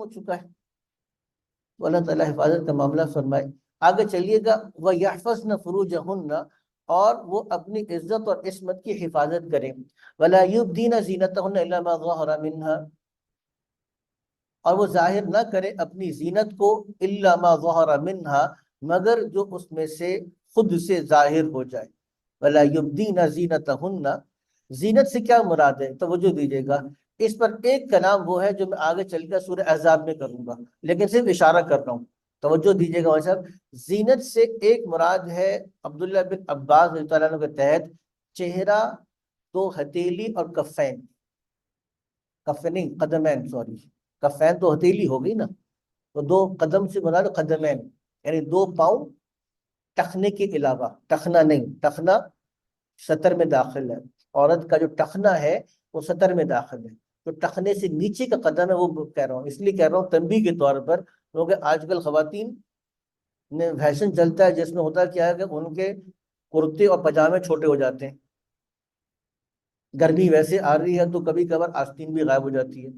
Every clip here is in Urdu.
ہو چکا ہے. تو اللہ تعالیٰ حفاظت کا معاملہ فرمائے. آگے چلیے گا وَيَحْفَظْنَ فُرُوجَهُنَّ، اور وہ اپنی عزت اور عصمت کی حفاظت کریں. وَلَا يُبْدِينَ زِينَتَهُنَّ إِلَّا مَا ظَهَرَ مِنْهَا، اور وہ ظاہر نہ کرے اپنی زینت کو إِلَّا مَا ظَهَرَ مِنْهَا، مگر جو اس میں سے خود سے ظاہر ہو جائے. وَلَا يُبْدِينَ زِينَتَهُنَّ، زینت سے کیا مراد ہے؟ توجہ دیجیے گا. اس پر ایک کلام وہ ہے جو میں آگے چل کر سورہ احزاب میں کروں گا، لیکن صرف اشارہ کر رہا ہوں. توجہ دیجیے گا بھائی صاحب. زینت سے ایک مراد ہے عبداللہ بن عباس رضی اللہ عنہ کے تحت چہرہ، دو ہتھیلی اور کفین. کفین قدمین، سوری، کفین تو ہتھیلی ہو گئی نا، تو دو قدم سے مراد قدمین، یعنی دو پاؤں ٹخنے کے علاوہ. ٹخنا نہیں، ٹخنا سطر میں داخل ہے. عورت کا جو ٹخنا ہے وہ سطر میں داخل ہے. تو ٹخنے سے نیچے کا قدم ہے وہ کہہ رہا ہوں، اس لیے کہہ رہا ہوں تنبیہ کے طور پر، کیونکہ آج کل خواتین نے فیشن چلتا ہے جس میں ہوتا کیا ہے کہ ان کے کرتے اور پجامے چھوٹے ہو جاتے ہیں. گرمی ویسے آ رہی ہے تو کبھی کبھار آستین بھی غائب ہو جاتی ہے،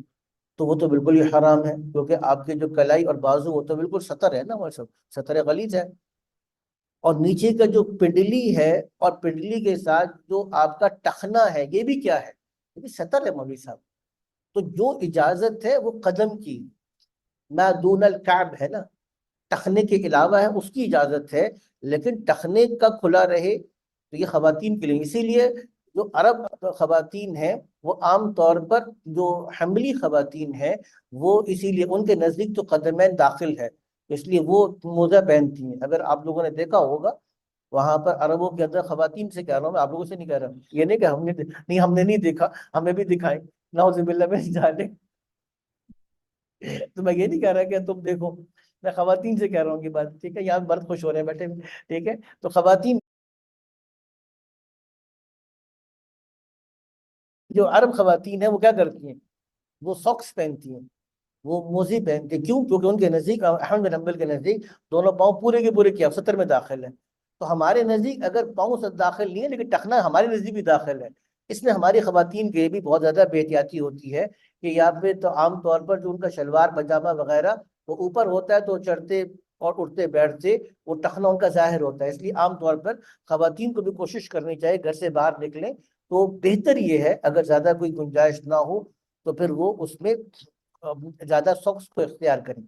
تو وہ تو بالکل ہی حرام ہے، کیونکہ آپ کے جو کلائی اور بازو وہ تو بالکل سطر ہے نا، وہ سب سطر غلیظ ہے. اور نیچے کا جو پنڈلی ہے اور پنڈلی کے ساتھ جو آپ کا ٹخنا ہے یہ بھی کیا ہے؟ یہ بھی سطر ہے مولوی صاحب. تو جو اجازت ہے وہ قدم کی، ما دون الکعب ہے نا، ٹخنے کے علاوہ ہے، اس کی اجازت ہے. لیکن ٹخنے کا کھلا رہے تو یہ خواتین کے لیے. اسی لیے جو عرب خواتین ہیں وہ عام طور پر جو حملی خواتین ہیں وہ اسی لیے ان کے نزدیک تو قدمین داخل ہے، اس لیے وہ موزہ پہنتی ہیں. اگر آپ لوگوں نے دیکھا ہوگا وہاں پر عربوں کے اندر، خواتین سے کہہ رہا ہوں میں، آپ لوگوں سے نہیں کہہ رہا، یہ نہیں کہ ہم نے نہیں دیکھا، ہمیں بھی دکھائیں، نعوذ باللہ میں جانے. تو میں یہ نہیں کہہ رہا کہ تم دیکھو، میں خواتین سے کہہ رہا ہوں کہ بات ٹھیک ہے. یہاں مرد خوش ہو رہے ہیں بیٹھے، ٹھیک ہے. تو خواتین جو عرب خواتین ہیں وہ کیا کرتی ہیں؟ وہ ساکس پہنتی ہیں، وہ موزی پہنتی ہیں. کیوں؟ کیونکہ ان کے نزدیک، احمد بن حنبل کے نزدیک، دونوں پاؤں پورے کے پورے کیا سطر میں داخل ہیں. تو ہمارے نزدیک اگر پاؤں سے داخل نہیں ہے لیکن ٹخنا ہمارے نزدیک بھی داخل ہے. اس میں ہماری خواتین کے بھی بہت زیادہ بے احتیاطی ہوتی ہے کہ یہاں پہ تو عام طور پر جو ان کا شلوار پاجامہ وغیرہ وہ اوپر ہوتا ہے تو چڑھتے اور اٹھتے بیٹھتے وہ ٹخنا ان کا ظاہر ہوتا ہے. اس لیے عام طور پر خواتین کو بھی کوشش کرنی چاہیے گھر سے باہر نکلیں تو بہتر یہ ہے، اگر زیادہ کوئی گنجائش نہ ہو تو پھر وہ اس میں زیادہ سوکس کو اختیار کریں.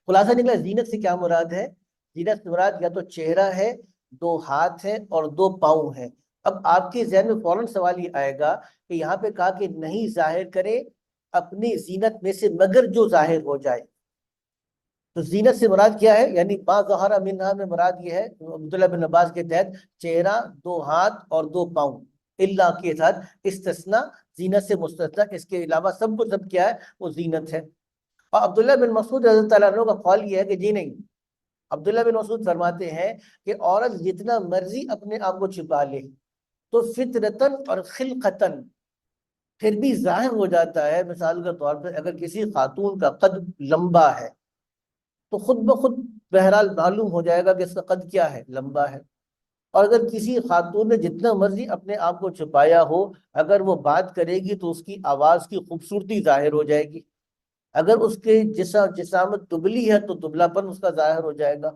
خلاصہ نکلا زینت سے کیا مراد ہے؟ زینت سے مراد یا تو چہرہ ہے، دو ہاتھ ہیں اور دو پاؤں ہیں. اب آپ کے ذہن میں فوراً سوال یہ آئے گا کہ یہاں پہ کہا کہ نہیں ظاہر کرے اپنی زینت میں سے مگر جو ظاہر ہو جائے. تو زینت سے مراد کیا ہے؟ یعنی ما ظہر منہا میں مراد یہ ہے عبداللہ بن عباس کے تحت چہرہ، دو ہاتھ اور دو پاؤں. اللہ کے ساتھ استثناء، زینت سے مستثنیٰ، اس کے علاوہ سب کو سب کیا ہے؟ وہ زینت ہے. اور عبداللہ بن مسعود رضی اللہ عنہ کا قول یہ ہے کہ جی نہیں، عبداللہ بن مسعود فرماتے ہیں کہ عورت جتنا مرضی اپنے آپ کو چھپا لے تو فطرتاً اور خلقتاً پھر بھی ظاہر ہو جاتا ہے. مثال کے طور پر اگر کسی خاتون کا قد لمبا ہے تو خود بخود بہرحال معلوم ہو جائے گا کہ اس کا قد کیا ہے؟ لمبا ہے. اور اگر کسی خاتون نے جتنا مرضی اپنے آپ کو چھپایا ہو، اگر وہ بات کرے گی تو اس کی آواز کی خوبصورتی ظاہر ہو جائے گی. اگر اس کے جسامت دبلی ہے تو دبلا پن اس کا ظاہر ہو جائے گا.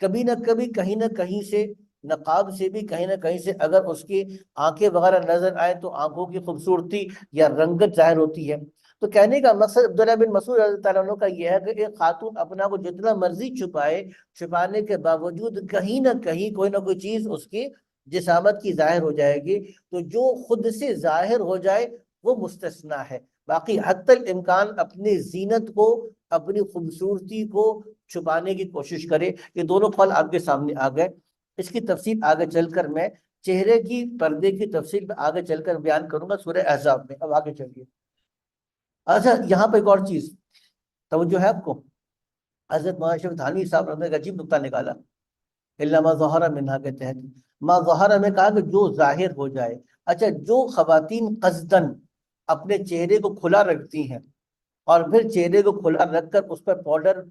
کبھی نہ کبھی کہیں نہ کہیں سے، نقاب سے بھی کہیں نہ کہیں سے اگر اس کی آنکھیں وغیرہ نظر آئے تو آنکھوں کی خوبصورتی یا رنگت ظاہر ہوتی ہے. تو کہنے کا مقصد عبداللہ بن مسعود رضی اللہ عنہ کا یہ ہے کہ ایک خاتون اپنا کو جتنا مرضی چھپائے، چھپانے کے باوجود کہیں نہ کہیں کوئی نہ کوئی چیز اس کی جسامت کی ظاہر ہو جائے گی. تو جو خود سے ظاہر ہو جائے وہ مستثنیٰ ہے. باقی حتی الامکان اپنی زینت کو، اپنی خوبصورتی کو چھپانے کی کوشش کرے. یہ دونوں قول آپ کے سامنے آ گئے. اس کی تفصیل آگے چل کر میں چہرے کی پردے کی تفصیل میں آگے چل کر بیان کروں گا سورہ احزاب میں. اب آگے چلیے. اچھا، یہاں پہ ایک اور چیز توجہ ہے آپ کو. حضرت مولانا اشرف تھانوی صاحب نے ایک عجیب نکتہ نکالا الا ما ظہر منہا کے تحت. ما ظہر میں کہا کہ جو ظاہر ہو جائے. اچھا، جو خواتین قصدن اپنے چہرے کو کھلا رکھتی ہیں اور پھر چہرے کو کھلا رکھ کر اس پر پاؤڈر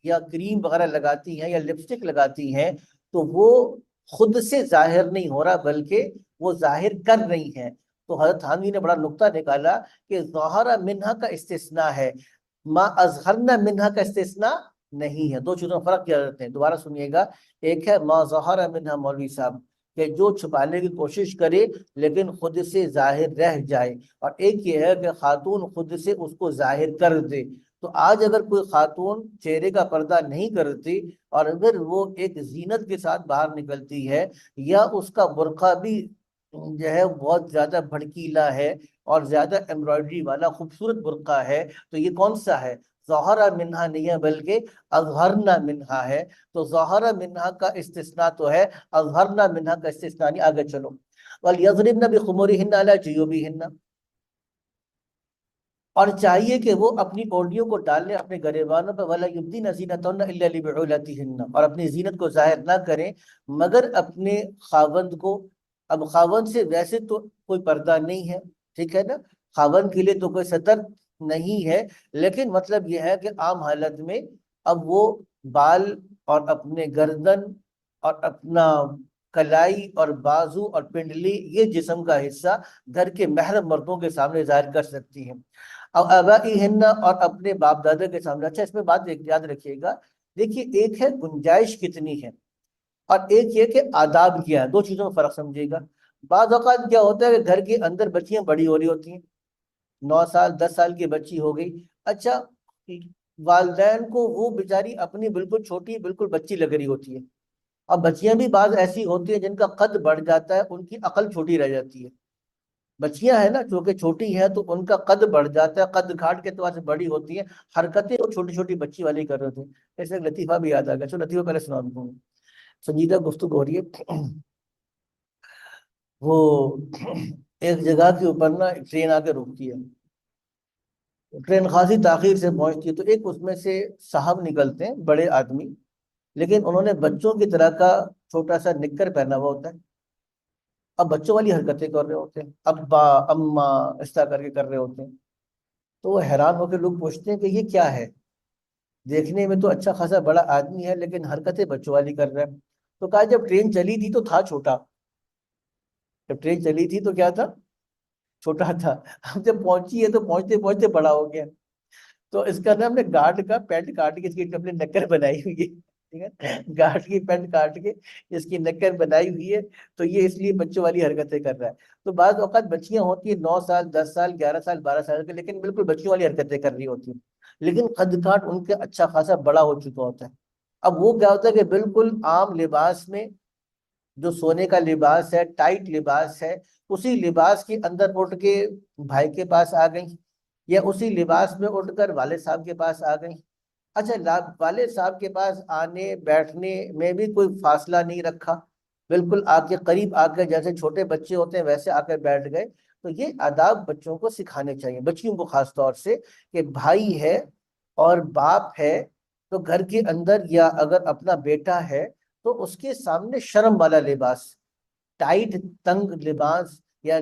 یا کریم وغیرہ لگاتی ہیں یا لپسٹک لگاتی ہیں تو وہ خود سے ظاہر نہیں ہو رہا بلکہ وہ ظاہر کر رہی ہیں. تو حضرت تھانوی نے بڑا نکتہ نکالا کہ ظاہر منہا کا استثناء ہے. ما اظہرنا منہا کا استثناء نہیں ہے. دو چیزوں میں فرق کیا کرتے ہیں, دوبارہ سنیے گا. ایک ہے ما ظہر منہا, مولوی صاحب, کہ جو چھپانے کی کوشش کرے لیکن خود سے ظاہر رہ جائے, اور ایک یہ ہے کہ خاتون خود سے اس کو ظاہر کر دے. تو آج اگر کوئی خاتون چہرے کا پردہ نہیں کرتی اور اگر وہ ایک زینت کے ساتھ باہر نکلتی ہے, یا اس کا برقع بھی جو ہے بہت زیادہ بھڑکیلا ہے اور زیادہ ایمبرائڈری والا خوبصورت برقع ہے, تو یہ کون سا ہے؟ ظہر منہا نہیں ہے بلکہ اظہرنا منہا ہے. تو ظہر منہا کا استثناء تو ہے, اظہرنا منہا کا استثناء نہیں. آگے چلو. وَلْيَضْرِبْنَ بِخُمُرِهِنَّ عَلَىٰ جِيُوبِهِنَّ, اور چاہیے کہ وہ اپنی اوڑھنیوں کو ڈال لیں اپنے گریبانوں پہ. وَلَا يُبْدِينَ زِينَتَهُنَّ إِلَّا لِبُعُولَتِهِنَّ, اور اپنی زینت کو ظاہر نہ کریں مگر اپنے خاوند کو. اب خاوند سے ویسے تو کوئی پردہ نہیں ہے, ٹھیک ہے نا, خاوند کے لیے تو کوئی ستر نہیں ہے, لیکن مطلب یہ ہے کہ عام حالت میں اب وہ بال اور اپنے گردن اور اپنا کلائی اور بازو اور پنڈلی, یہ جسم کا حصہ گھر کے محرم مردوں کے سامنے ظاہر کر سکتی ہیں. اب آبائہن, اور اپنے باپ دادا کے سامنے. اچھا, اس میں بات یاد رکھیے گا. دیکھیے, ایک ہے گنجائش کتنی ہے اور ایک یہ کہ آداب کیا ہے, دو چیزوں میں فرق سمجھیے گا. بعض اوقات کیا ہوتا ہے کہ گھر کے اندر بچیاں بڑی ہو رہی ہوتی ہیں, 9 سال 10 سال کی بچی ہو گئی. اچھا, والدین کو وہ بیچاری اپنی بالکل چھوٹی بالکل بچی لگ رہی ہوتی ہے. اب بچیاں بھی بعض ایسی ہوتی ہیں جن کا قد بڑھ جاتا ہے, ان کی عقل چھوٹی رہ جاتی ہے. بچیاں ہیں نا, کیونکہ چھوٹی ہیں تو ان کا قد بڑھ جاتا ہے, قد گھاٹ کے اعتبار سے بڑی ہوتی ہیں, حرکتیں وہ چھوٹی چھوٹی بچی والی کر رہے تھے. ایسے ایک لطیفہ بھی یاد آ گیا, چلو لطیفہ پہلے سنا دوں. سنجیدہ گفتگو ہو رہی ہے. وہ ایک جگہ کے اوپر نا ٹرین آ کے رکتی ہے, ٹرین خاصی تاخیر سے پہنچتی ہے, تو ایک اس میں سے صاحب نکلتے ہیں, بڑے آدمی, لیکن انہوں نے بچوں کی طرح کا چھوٹا سا نکر پہنا ہوا ہوتا ہے. اب بچوں والی حرکتیں کر رہے ہوتے ہیں, ابا اما اس طرح کر کے کر رہے ہوتے ہیں. تو وہ حیران ہو کے لوگ پوچھتے ہیں کہ یہ کیا ہے, دیکھنے میں تو اچھا خاصا بڑا آدمی ہے لیکن حرکتیں بچوں والی کر رہا ہے. تو کہا جب ٹرین چلی تھی تو تھا چھوٹا, جب ٹرین چلی تھی تو کیا تھا, چھوٹا تھا, اب جب پہنچی ہے تو پہنچتے پہنچتے بڑا ہو گیا. تو اس کا نام نے گارڈ کا پینٹ کاٹ کے اس کی اپنے نکر بنائی ہوئی ہے, ٹھیک ہے, گارڈ کی پینٹ کاٹ کے اس کی نکر بنائی ہوئی ہے, تو یہ اس لیے بچوں والی حرکتیں کر رہا ہے. تو بعض اوقات بچیاں ہوتی ہیں 9 سال 10 سال 11 سال 12 سال کے, لیکن بالکل بچوں والی حرکتیں کر رہی ہوتی ہیں, لیکن قد کاٹ ان کے اچھا خاصا بڑا ہو چکا ہوتا ہے. اب وہ کیا ہوتا ہے کہ بالکل عام لباس میں, جو سونے کا لباس ہے, ٹائٹ لباس ہے, اسی لباس کے اندر اٹھ کے بھائی کے پاس آ گئی, یا اسی لباس میں اٹھ کر والد صاحب کے پاس آ گئی. اچھا, والد صاحب کے پاس آنے بیٹھنے میں بھی کوئی فاصلہ نہیں رکھا, بالکل آ کے قریب آ کے جیسے چھوٹے بچے ہوتے ہیں ویسے آ کر بیٹھ گئے. تو یہ آداب بچوں کو سکھانے چاہیے, بچیوں کو خاص طور سے, کہ بھائی ہے اور باپ ہے تو گھر کے اندر, یا اگر اپنا بیٹا ہے تو اس کے سامنے شرم والا لباس, ٹائٹ تنگ لباس یا